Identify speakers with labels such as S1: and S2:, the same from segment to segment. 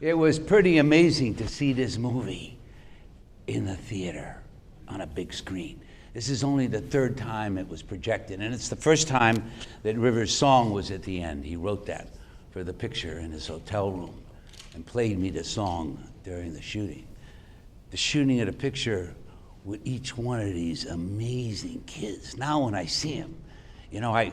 S1: It was pretty amazing to see this movie in the theater on a big screen. This is only the third time it was projected, and it's the first time that River's song was at the end. He wrote that for the picture in his hotel room and played me the song during the shooting. The shooting of the picture with each one of these amazing kids. Now when I see them, you know, I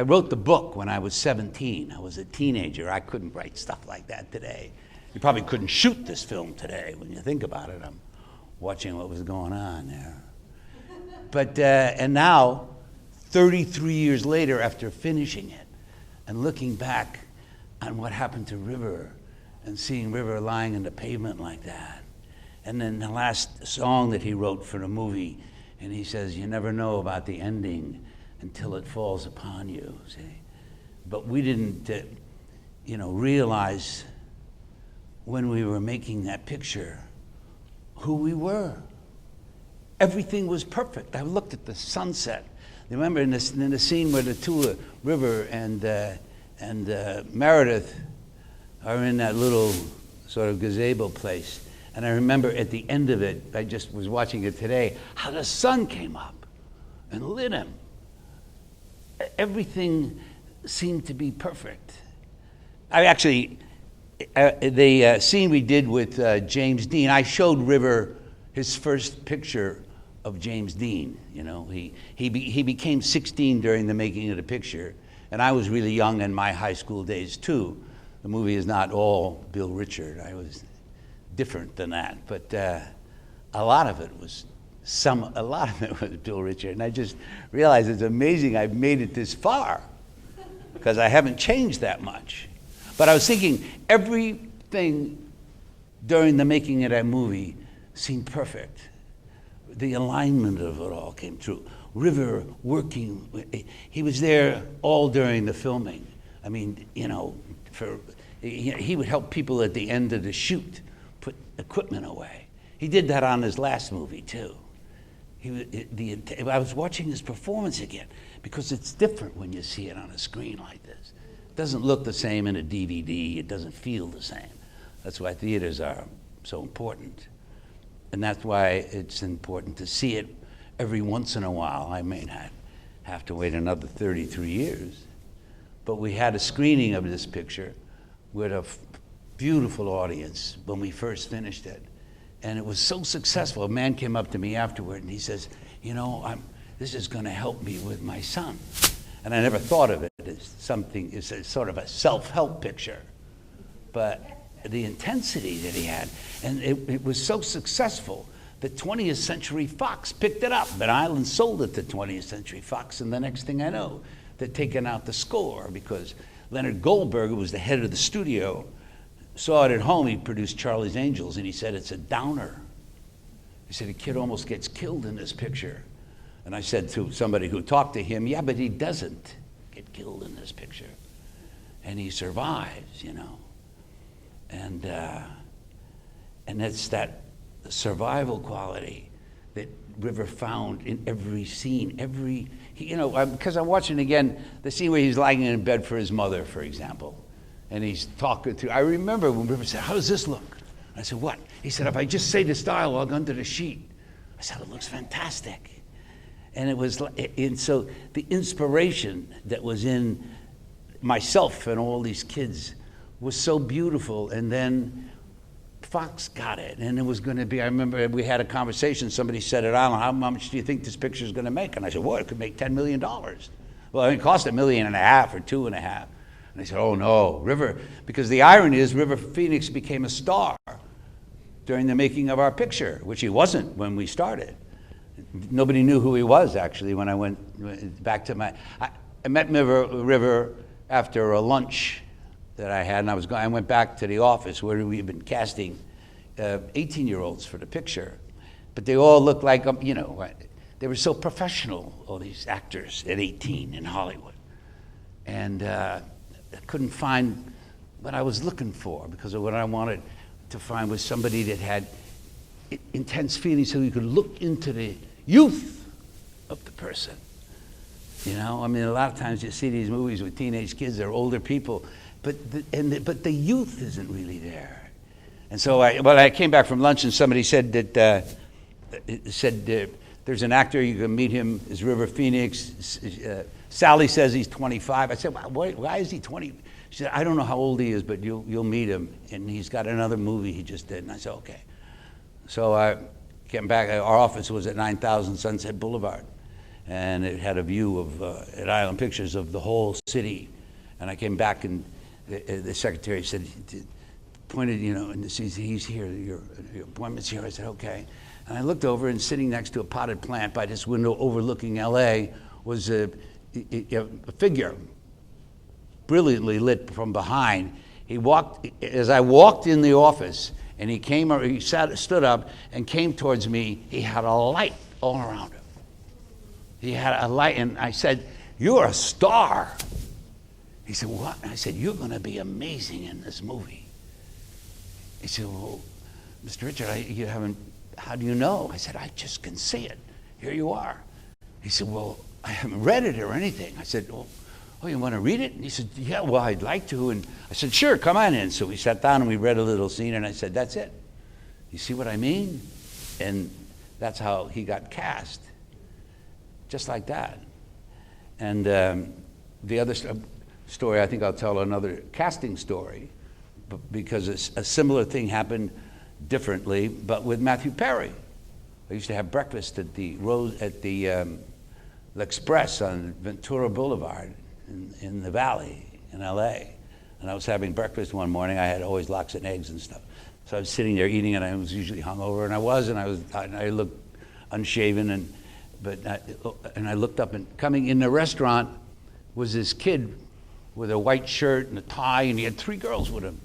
S1: wrote the book when I was 17. I was a teenager. I couldn't write stuff like that today. You probably couldn't shoot this film today when you think about it. I'm watching what was going on there. But, and now, 33 years later after finishing it and looking back on what happened to River and seeing River lying in the pavement like that. And then the last song that he wrote for the movie, and he says, you never know about the ending until it falls upon you, see? But we didn't, realize when we were making that picture who we were. Everything was perfect. I looked at the sunset. Remember in the scene where the two, River and Meredith, are in that little sort of gazebo place. And I remember at the end of it, I just was watching it today, how the sun came up and lit him. Everything seemed to be perfect. I actually, the scene we did with James Dean, I showed River his first picture of James Dean. You know, he became 16 during the making of the picture, and I was really young in my high school days too. The movie is not all Bill Richert. I was different than that, but a lot of it was Bill Richert, and I just realized it's amazing I've made it this far because I haven't changed that much. But I was thinking everything during the making of that movie seemed perfect. The alignment of it all came true. River working, he was there all during the filming. I mean, he would help people at the end of the shoot put equipment away. He did that on his last movie too. I was watching his performance again because it's different when you see it on a screen like this. It doesn't look the same in a DVD. It doesn't feel the same. That's why theaters are so important. And that's why it's important to see it every once in a while. I may not have to wait another 33 years. But we had a screening of this picture with a beautiful audience when we first finished it. And it was so successful. A man came up to me afterward and he says, this is going to help me with my son. And I never thought of it as something, it's a sort of a self-help picture. But the intensity that he had, and it was so successful that 20th Century Fox picked it up. Ben Island sold it to 20th Century Fox, and the next thing I know, they're taking out the score because Leonard Goldberg, who was the head of the studio, saw it at home. He produced Charlie's Angels, and he said, it's a downer. He said, a kid almost gets killed in this picture. And I said to somebody who talked to him, yeah, but he doesn't get killed in this picture. And he survives, And it's that survival quality that River found in every scene, because I'm watching again the scene where he's lying in bed for his mother, for example, and he's talking to. I remember when River said, "How does this look?" I said, "What?" He said, "If I just say this dialogue under the sheet." I said, "It looks fantastic," and it was, and so the inspiration that was in myself and all these kids was so beautiful, and then Fox got it, and it was going to be, I remember we had a conversation, somebody said it on, how much do you think this picture is going to make? And I said, well, it could make $10 million. Well, it cost $1.5 million or $2.5 million. And they said, oh no, River, because the irony is River Phoenix became a star during the making of our picture, which he wasn't when we started. Nobody knew who he was, actually, when I went back to I met River after a lunch that I had, and I went back to the office where we had been casting 18-year-olds for the picture, but they all looked like, they were so professional, all these actors at 18 in Hollywood, and I couldn't find what I was looking for, because of what I wanted to find was somebody that had intense feelings, so you could look into the youth of the person. A lot of times you see these movies with teenage kids, they're older people, but the youth isn't really there. And so I came back from lunch and somebody said that, there's an actor, you can meet him, is River Phoenix. Sally says he's 25. I said, why is he 20? She said, I don't know how old he is, but you'll meet him. And he's got another movie he just did. And I said, okay. So I came back. Our office was at 9000 Sunset Boulevard. And it had a view of, at Island Pictures, of the whole city. And I came back and the secretary said, pointed, and he's here, your appointment's here. I said, okay. And I looked over, and sitting next to a potted plant by this window overlooking LA was a figure, brilliantly lit from behind. As I walked in the office, and he stood up and came towards me, he had a light all around him. He had a light, and I said, you're a star. He said, what? I said, you're going to be amazing in this movie. He said, well, Mr. Richert, how do you know? I said, I just can see it. Here you are. He said, well, I haven't read it or anything. I said, oh, you want to read it? And he said, yeah, well, I'd like to. And I said, sure, come on in. So we sat down and we read a little scene, and I said, that's it. You see what I mean? And that's how he got cast, just like that. And the other story, I think I'll tell another casting story, because a similar thing happened differently, but with Matthew Perry. I used to have breakfast at the L'Express on Ventura Boulevard in the Valley in LA. And I was having breakfast one morning. I had always lox and eggs and stuff. So I was sitting there eating, and I was usually hungover, and I looked unshaven, and I looked up, and coming in the restaurant was this kid with a white shirt and a tie, and he had 3 girls with him.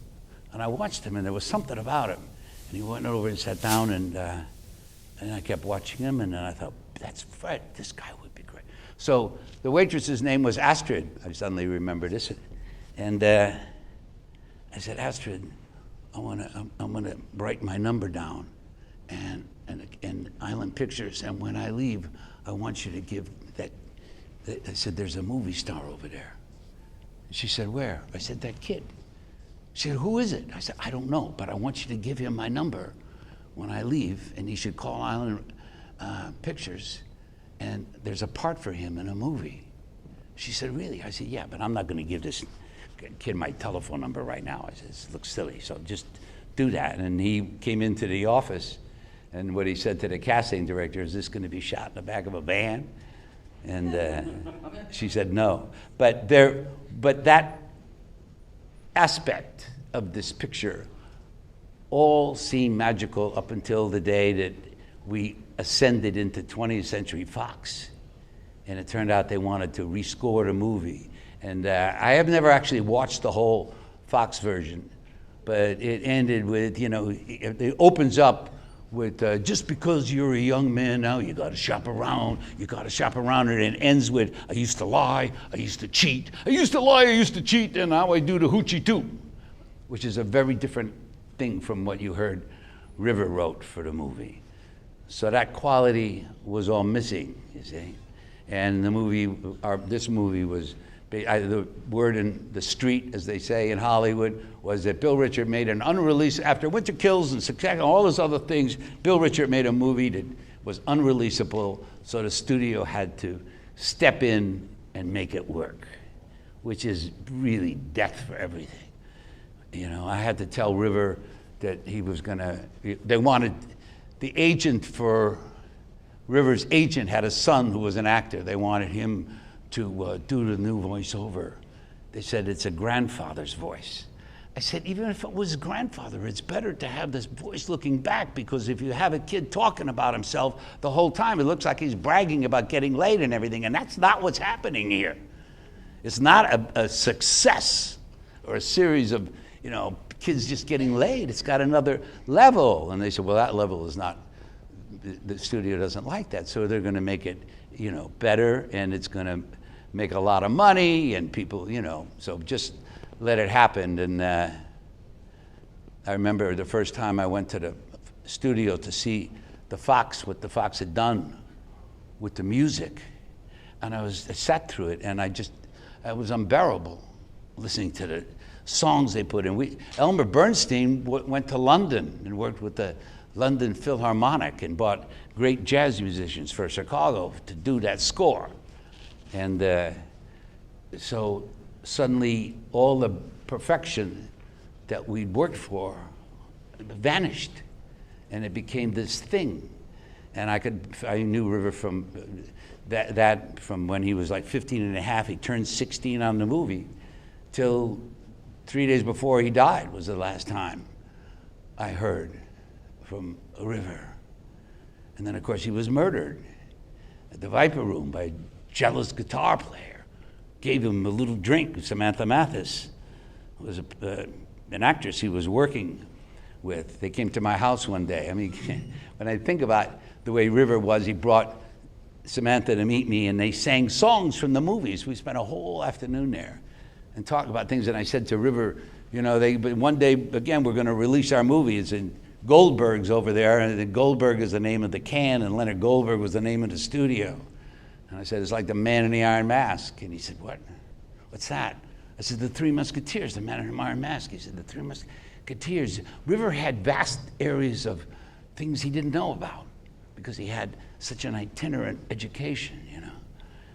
S1: And I watched him, and there was something about him. And he went over and sat down, and I kept watching him, and then I thought, that's Fred, this guy would be great. So the waitress's name was Astrid. I suddenly remembered this. And I said, Astrid, I'm gonna write my number down and Island Pictures, and when I leave, I want you to give that. I said, there's a movie star over there. She said, where? I said, that kid. She said, who is it? I said, I don't know, but I want you to give him my number when I leave, and he should call Island Pictures, and there's a part for him in a movie. She said, really? I said, yeah, but I'm not going to give this kid my telephone number right now. I said, this looks silly, so just do that. And he came into the office, and what he said to the casting director, is this going to be shot in the back of a van? And she said, no. But that aspect of this picture all seemed magical up until the day that we ascended into 20th Century Fox. And it turned out they wanted to rescore the movie. And I have never actually watched the whole Fox version, but it ended with, it opens up with just because you're a young man now, you got to shop around. And it ends with, I used to lie, I used to cheat. I used to lie, I used to cheat, and now I do the hoochie too, which is a very different thing from what you heard River wrote for the movie. So that quality was all missing, you see. And this movie was, the word in the street, as they say in Hollywood, was that Bill Richert made an unreleased, after Winter Kills and Success and all those other things, Bill Richert made a movie that was unreleasable, so the studio had to step in and make it work, which is really death for everything. I had to tell River that he was they wanted, the agent for, River's agent had a son who was an actor. They wanted him to do the new voiceover. They said it's a grandfather's voice. I said, even if it was grandfather, it's better to have this voice looking back, because if you have a kid talking about himself the whole time, it looks like he's bragging about getting laid and everything, and that's not what's happening here. It's not a success or a series of, kids just getting laid. It's got another level. And they said, well, that level is not, the studio doesn't like that, so they're going to make it, better, and it's going to make a lot of money, and people, so just let it happen. And I remember the first time I went to the studio to see the Fox, what the Fox had done with the music, and I sat through it, and it was unbearable listening to songs they put in. Elmer Bernstein went to London and worked with the London Philharmonic and brought great jazz musicians for Chicago to do that score. And so suddenly all the perfection that we'd worked for vanished, and it became this thing. And I knew River from from when he was like 15 and a half. He turned 16 on the movie, till 3 days before he died was the last time I heard from River. And then, of course, he was murdered at the Viper Room by a jealous guitar player. Gave him a little drink. Samantha Mathis was an actress he was working with. They came to my house one day. I mean, when I think about the way River was, he brought Samantha to meet me, and they sang songs from the movies. We spent a whole afternoon there and talked about things. And I said to River, but one day, again, we're going to release our movies, and Goldberg's over there, and Goldberg is the name of the can, and Leonard Goldberg was the name of the studio. And I said, it's like the Man in the Iron Mask. And he said, what? What's that? I said, the Three Musketeers, the Man in the Iron Mask. He said, the Three Musketeers. River had vast areas of things he didn't know about because he had such an itinerant education,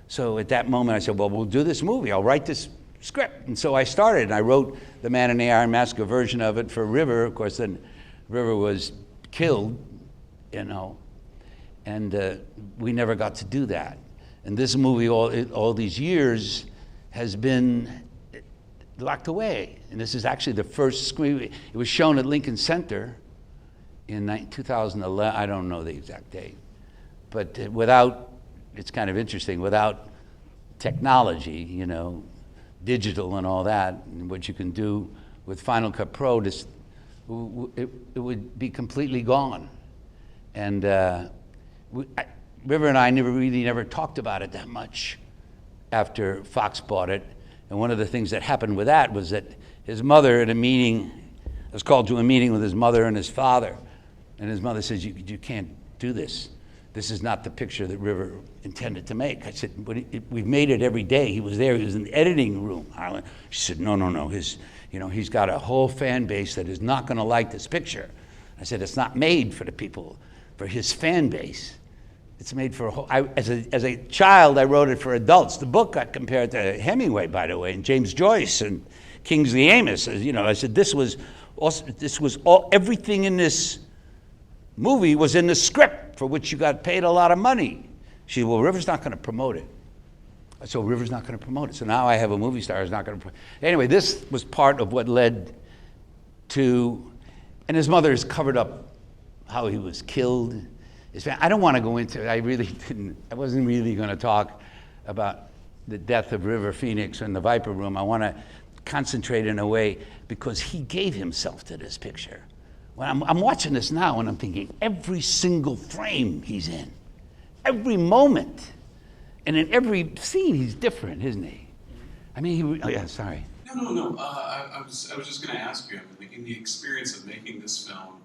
S1: So at that moment I said, well, we'll do this movie. I'll write this script. And so I started, and I wrote the Man in the Iron Mask, a version of it for River. Of course, then River was killed, and we never got to do that. And this movie, all these years, has been locked away. And this is actually the first screen. It was shown at Lincoln Center in 2011. I don't know the exact date. But it's kind of interesting, without technology, digital and all that, and what you can do with Final Cut Pro, it would be completely gone. And River and I never talked about it that much after Fox bought it. And one of the things that happened with that was that his mother, at a meeting, was called to a meeting with his mother and his father. And his mother says, you can't do this. This is not the picture that River intended to make. I said, but we've made it every day. He was there. He was in the editing room, Harlan. She said, no. He's got a whole fan base that is not going to like this picture. I said, it's not made for the people, for his fan base. It's made for a whole. As a child, I wrote it for adults. The book got compared to Hemingway, by the way, and James Joyce and Kingsley Amis. I said this was all. Everything in this movie was in the script, for which you got paid a lot of money. She said, well, River's not going to promote it. So River's not going to promote it. So now I have a movie star who's not going to. Anyway, this was part of what led to, and his mother has covered up how he was killed. I don't want to go into it. I wasn't really going to talk about the death of River Phoenix in the Viper Room. I want to concentrate in a way, because he gave himself to this picture. When I'm watching this now, and I'm thinking, every single frame he's in, every moment, and in every scene he's different, isn't he? I mean, sorry.
S2: No. I was just going to ask you, in the experience of making this film,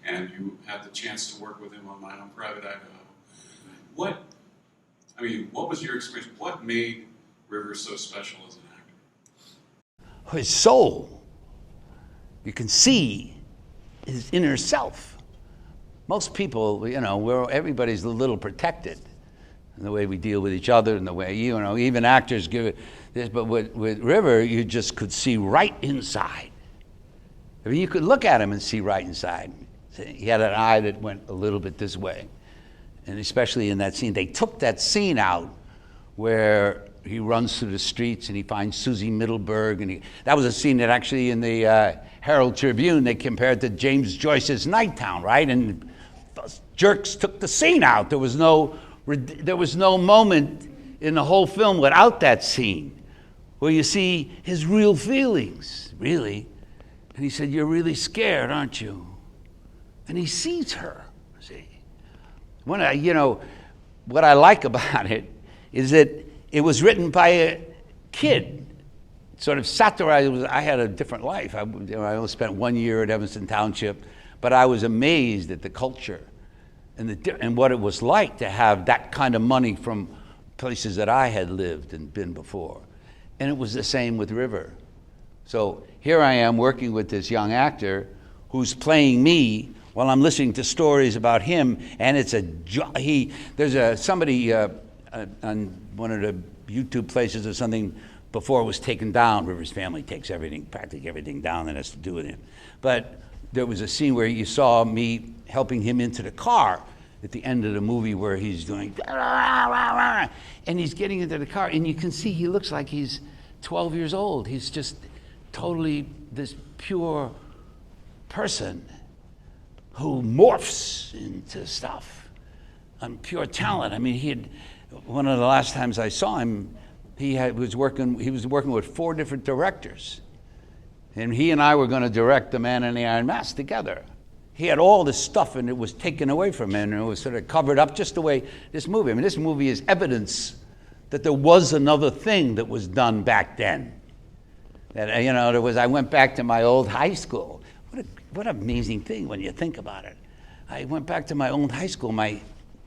S2: and you had the chance to work with him on My Own Private Idaho, what was your experience? What made River so special as an actor?
S1: His soul. You can see his inner self. Most people, everybody's a little protected in the way we deal with each other, and the way, even actors give it this, but with River, you just could see right inside. I mean, you could look at him and see right inside. He had an eye that went a little bit this way. And especially in that scene, they took that scene out where he runs through the streets and he finds Susie Middleburg. And that was a scene that actually in the Herald Tribune, they compared to James Joyce's Nighttown, right? And those jerks took the scene out. There was no moment in the whole film without that scene where you see his real feelings, really. And he said, you're really scared, aren't you? And he sees her, see. What I like about it is that it was written by a kid, sort of satirized. I had a different life. I only spent 1 year at Evanston Township, but I was amazed at the culture and what it was like to have that kind of money from places that I had lived and been before. And it was the same with River. So here I am working with this young actor who's playing me while I'm listening to stories about him, and it's somebody on one of the YouTube places or something before it was taken down. River's family takes practically everything down that has to do with him. But there was a scene where you saw me helping him into the car at the end of the movie where he's doing, and he's getting into the car, and you can see he looks like he's 12 years old. He's just totally this pure person who morphs into stuff. Pure talent. I mean, one of the last times I saw him, he was working with 4 different directors. And he and I were going to direct The Man in the Iron Mask together. He had all this stuff, and it was taken away from him, and it was sort of covered up just the way this movie. I mean, this movie is evidence that there was another thing that was done back then. That, I went back to my old high school. What an amazing thing when you think about it. I went back to my old high school. My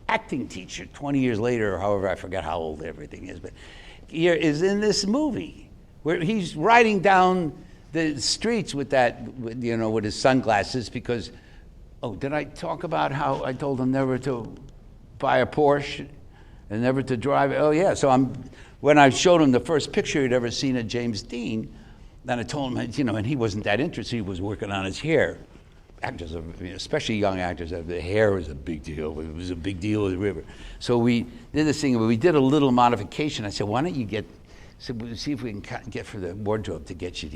S1: acting teacher, 20 years later, or however, I forget how old everything is, but here is in this movie where he's riding down the streets with his sunglasses because, did I talk about how I told him never to buy a Porsche and never to drive? Oh yeah, so when I showed him the first picture he'd ever seen of James Dean, then I told him, and he wasn't that interested. He was working on his hair. Actors, especially young actors, the hair is a big deal. It was a big deal with River. So we did this thing, we did a little modification. I said, why don't you see if we can get for the wardrobe to get you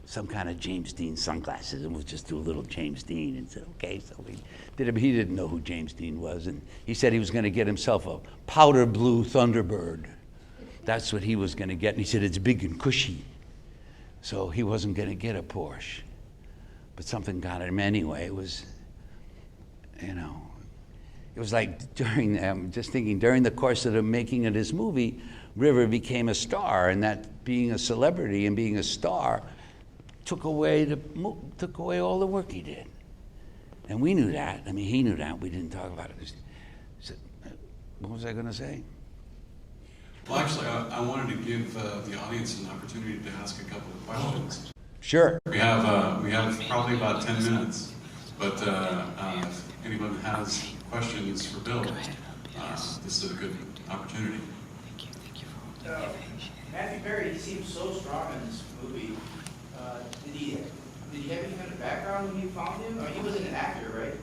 S1: some kind of James Dean sunglasses, and we'll just do a little James Dean. And said, okay, so we did it. He didn't know who James Dean was, and he said he was going to get himself a powder blue Thunderbird. That's what he was going to get, and he said it's big and cushy. So he wasn't going to get a Porsche, but something got him anyway. It was, it was like during the course of the making of this movie, River became a star, and that being a celebrity and being a star took away all the work he did. And we knew that. I mean, he knew that. We didn't talk about it. So, what was I going to say?
S2: Well, actually, I wanted to give the audience an opportunity to ask a couple of questions.
S1: Sure.
S2: We have probably about 10 minutes, but if anyone has questions for Bill, this is a good opportunity.
S3: Matthew Perry, he seems so strong in this movie. Did he have any kind of background when you found him? I mean, he wasn't an actor, right?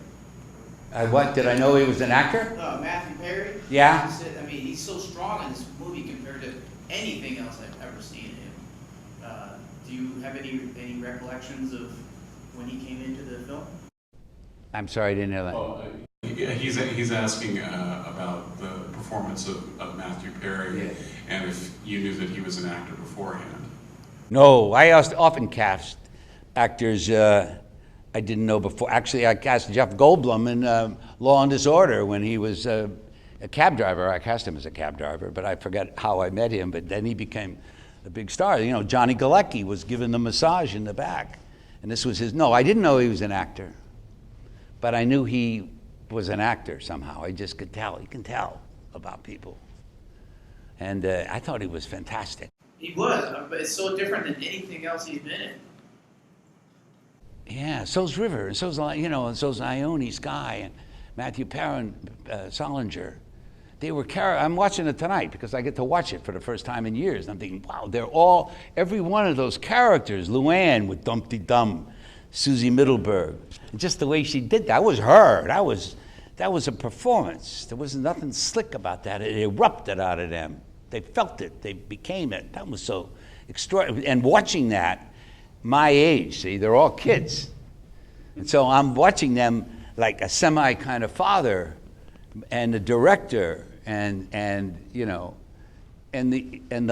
S1: What? Did I know he was an actor?
S3: Matthew Perry?
S1: Yeah.
S3: He's so strong in this movie compared to anything else I've ever seen him. Do you have any recollections of when he came into the film?
S1: I'm sorry, I didn't know that.
S2: Oh, he's asking about the performance of Matthew Perry, and if you knew that he was an actor beforehand.
S1: No, I often cast actors I didn't know before. Actually, I cast Jeff Goldblum in Law and Disorder when he was a cab driver. I cast him as a cab driver, but I forget how I met him, but then he became a big star. Johnny Galecki was given the massage in the back, and this was no, I didn't know he was an actor, but I knew he was an actor somehow. I just could tell. You can tell about people. And I thought he was fantastic.
S3: He was, but it's so different than anything else he's been in.
S1: Yeah, so's River, and so's Ione Skye, and Matthew Perrin, Solinger. They were I'm watching it tonight because I get to watch it for the first time in years. And I'm thinking, wow, every one of those characters, Luann with Dumpty Dum, Susie Middleburg, and just the way she did that was her. That was a performance. There was nothing slick about that. It erupted out of them. They felt it. They became it. That was so extraordinary. And watching that, my age, see, they're all kids. And so I'm watching them like a semi kind of father and the director and the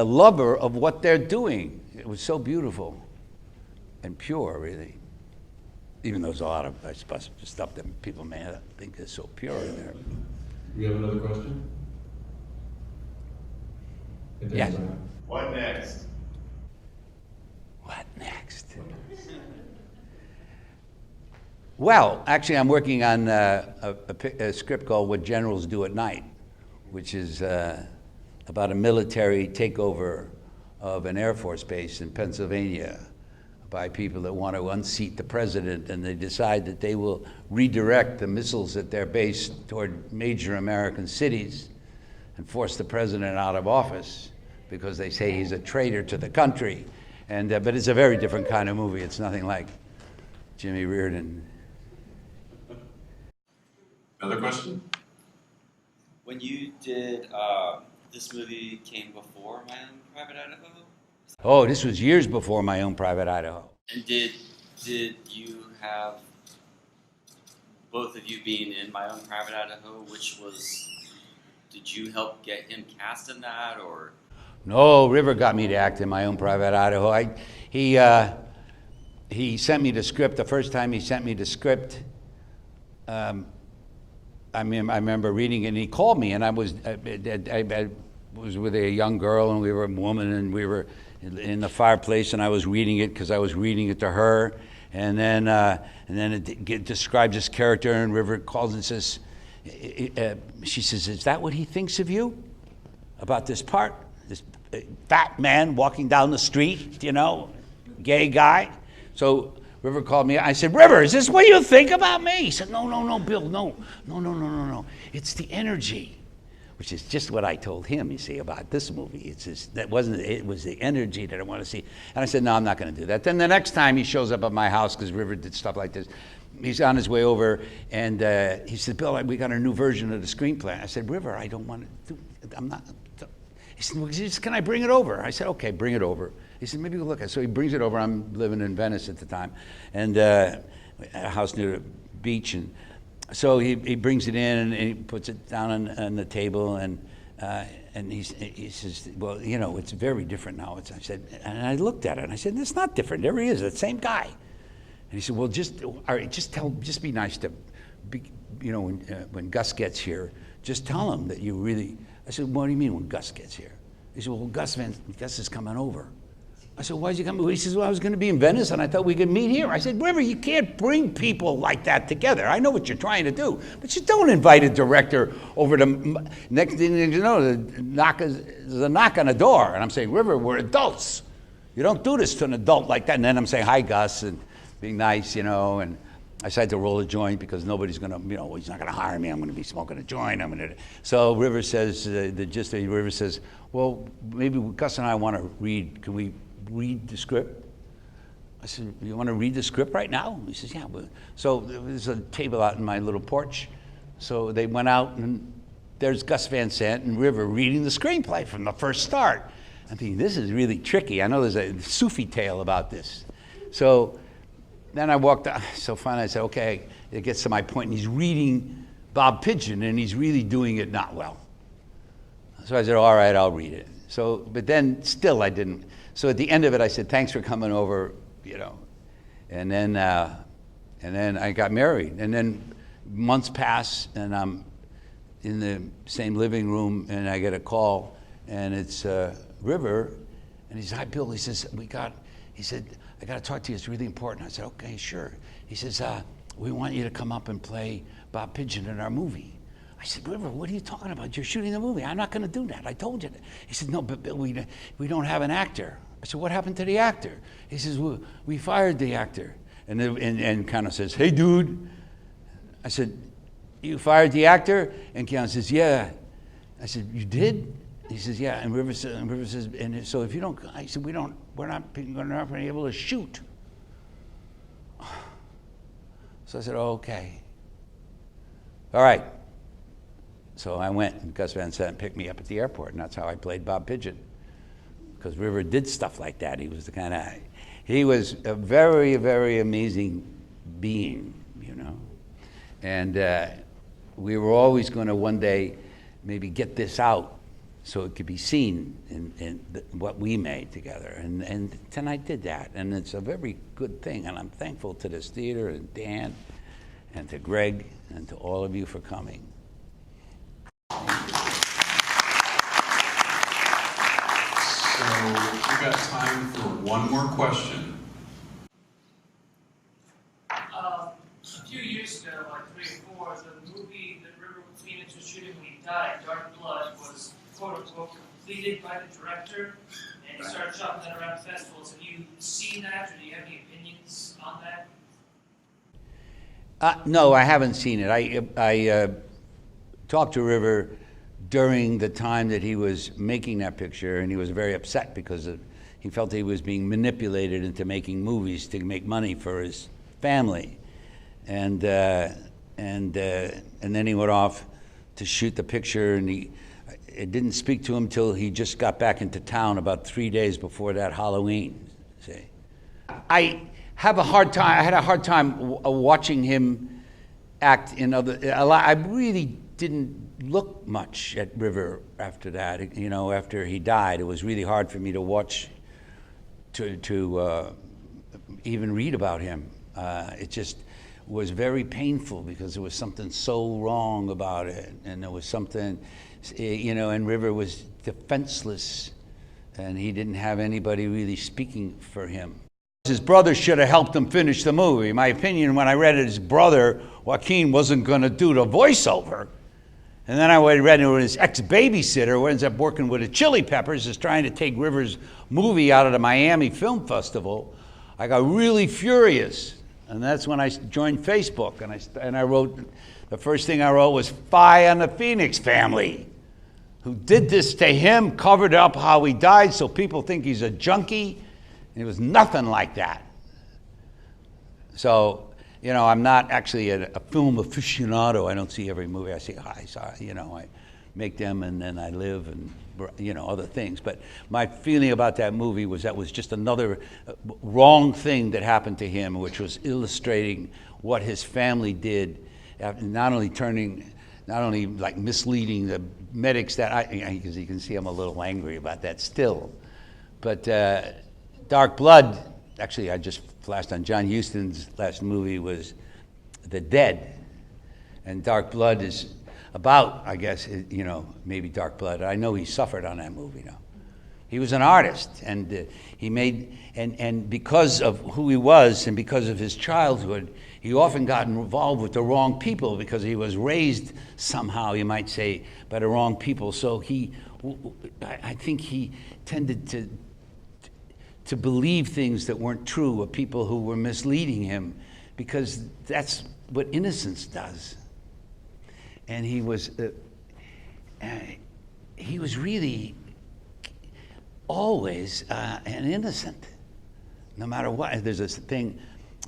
S1: lover of what they're doing. It was so beautiful and pure, really. Even though there's a lot of stuff that people may not think is so pure in there.
S4: You have another question?
S1: Yes.
S4: What next?
S1: What next? Well, actually, I'm working on a script called What Generals Do at Night, which is about a military takeover of an Air Force base in Pennsylvania by people that want to unseat the president, and they decide that they will redirect the missiles at their base toward major American cities and force the president out of office because they say he's a traitor to the country. And but it's a very different kind of movie. It's nothing like Jimmy Reardon.
S2: Another question?
S5: When you did, this movie came before My Own Private Idaho?
S1: Oh, this was years before My Own Private Idaho.
S5: And did you have both of you being in My Own Private Idaho, did you help get him cast in that, or?
S1: No, River got me to act in My Own Private Idaho. He sent me the script. The first time he sent me the script, I remember reading it, and he called me, and I was with a young girl, and we were a woman, and we were in the fireplace, and I was reading it because I was reading it to her, and then it describes this character, and River calls and says, she says, "Is that what he thinks of you about this part? This fat man walking down the street, you know, gay guy?" So River called me. I said, "River, is this what you think about me?" He said, No, Bill, no. It's the energy," which is just what I told him, you see, about this movie. It was the energy that I want to see. And I said, "No, I'm not going to do that." Then the next time he shows up at my house, because River did stuff like this, he's on his way over, and he said, "Bill, we got a new version of the screenplay." I said, "River, I don't want to do it. I'm not." He said, "Well, can I bring it over?" I said, "Okay, bring it over." He said, "Maybe we'll look at it." So he brings it over. I'm living in Venice at the time, and a house near the beach. And so he brings it in, and he puts it down on the table, and he says, "Well, you know, it's very different now." I said, and I looked at it, and I said, "It's not different. There he is, the same guy." And he said, "Well, just be nice to, you know, when Gus gets here, just tell him that you really." I said, "What do you mean when Gus gets here?" He said, "Well, Gus is coming over." I said, "Why is he coming?" He says, "Well, I was going to be in Venice, and I thought we could meet here." I said, "River, you can't bring people like that together. I know what you're trying to do, but you don't invite a director over to next thing you know, there's a knock on the door." And I'm saying, "River, we're adults. You don't do this to an adult like that." And then I'm saying, "Hi, Gus," and being nice, you know, and I decided to roll a joint because nobody's going to, you know, he's not going to hire me. I'm going to be smoking a joint. So River says, River says, "Well, maybe Gus and I want to read. Can we read the script?" I said, "You want to read the script right now?" He says, "Yeah." So there's a table out in my little porch. So they went out, and there's Gus Van Sant and River reading the screenplay from the first start. I'm thinking, this is really tricky. I know there's a Sufi tale about this. So then I walked out. So finally I said, "Okay," it gets to my point, and he's reading Bob Pigeon, and he's really doing it not well. So I said, "All right, I'll read it." So, but then still I didn't. So at the end of it, I said, "Thanks for coming over," you know. And then I got married. And then months pass, and I'm in the same living room, and I get a call, and it's River, and he says, "Hi, Bill." He says, he said, "I got to talk to you. It's really important." I said, "Okay, sure." He says, "We want you to come up and play Bob Pigeon in our movie." I said, "River, what are you talking about? You're shooting the movie. I'm not going to do that. I told you that." He said, "No, but Bill, we don't have an actor." I said, "What happened to the actor?" He says, "Well, we fired the actor." And kind of says, "Hey, dude." I said, "You fired the actor?" And Keanu says, "Yeah." I said, "You did?" He says, "Yeah." And River says, "And so if you don't," I said, we're not going to be able to shoot." So I said, "Oh, okay. All right." So I went, and Gus Van Sant picked me up at the airport, and that's how I played Bob Pigeon. Because River did stuff like that. He was he was a very, very amazing being, you know. And we were always going to one day maybe get this out so it could be seen in what we made together. And tonight did that, and it's a very good thing. And I'm thankful to this theater and Dan and to Greg and to all of you for coming.
S2: So we've got time for one more question.
S6: A few years ago, like 3 or 4, the movie that River Phoenix was shooting when he died, Dark Blood, was quote-unquote completed by the director, and and start shopping that around festivals. Have you seen that, or do you have any opinions on that?
S1: No, I haven't seen it. I talked to River during the time that he was making that picture, and he was very upset because he felt he was being manipulated into making movies to make money for his family, and then he went off to shoot the picture, and it didn't speak to him till he just got back into town about 3 days before that Halloween. See, I had a hard time watching him act in other. I really didn't look much at River after that. You know, after he died, it was really hard for me to watch, to even read about him. It just was very painful because there was something so wrong about it, and there was something, you know, and River was defenseless, and he didn't have anybody really speaking for him. His brother should have helped him finish the movie. My opinion, when I read it, his brother, Joaquin, wasn't going to do the voiceover. And then I read it, his ex-babysitter, who ends up working with the Chili Peppers, is trying to take River's movie out of the Miami Film Festival. I got really furious. And that's when I joined Facebook, and I wrote, the first thing I wrote was, "Fie on the Phoenix family, who did this to him, covered up how he died so people think he's a junkie." And it was nothing like that. So, you know, I'm not actually a film aficionado. I don't see every movie. I see, you know, I make them and then I live and, you know, other things. But my feeling about that movie was that was just another wrong thing that happened to him, which was illustrating what his family did, not only like misleading the medics because you can see I'm a little angry about that still. But Dark Blood, actually I just flashed on John Huston's last movie was The Dead. And Dark Blood is about, I guess, you know, maybe Dark Blood. I know he suffered on that movie now. He was an artist, and he made, and because of who he was and because of his childhood, he often got involved with the wrong people because he was raised somehow, you might say, by the wrong people. So I think he tended to believe things that weren't true of people who were misleading him, because that's what innocence does. And he was really always an innocent, no matter what. There's this thing,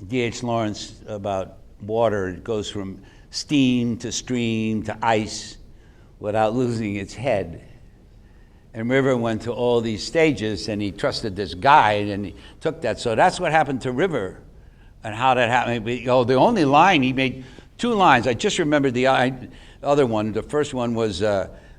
S1: D.H. Lawrence, about water. It goes from steam to stream to ice without losing its head. And River went to all these stages, and he trusted this guide, and he took that. So that's what happened to River, and how that happened. Oh, the only line, he made 2 lines. I just remembered the other one. The first one was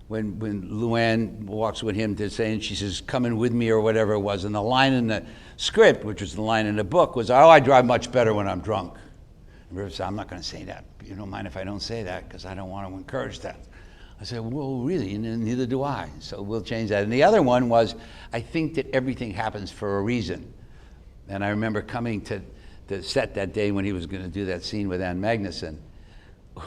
S1: when Luann walks with him to say, and she says, "Coming with me," or whatever it was. And the line in the script, which was the line in the book, was, "Oh, I drive much better when I'm drunk." And River said, "I'm not going to say that. You don't mind if I don't say that, because I don't want to encourage that." I said, "Well, really, and neither do I, so we'll change that." And the other one was, "I think that everything happens for a reason." And I remember coming to the set that day when he was going to do that scene with Ann Magnuson,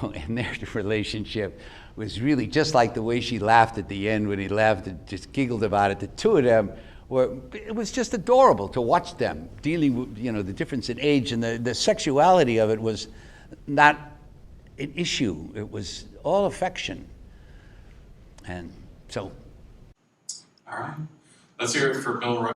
S1: and their relationship was really just like the way she laughed at the end when he laughed and just giggled about it. The two of them it was just adorable to watch them dealing with, you know, the difference in age, and the sexuality of it was not an issue. It was all affection. And so.
S2: All right. Let's hear it for Bill Wright.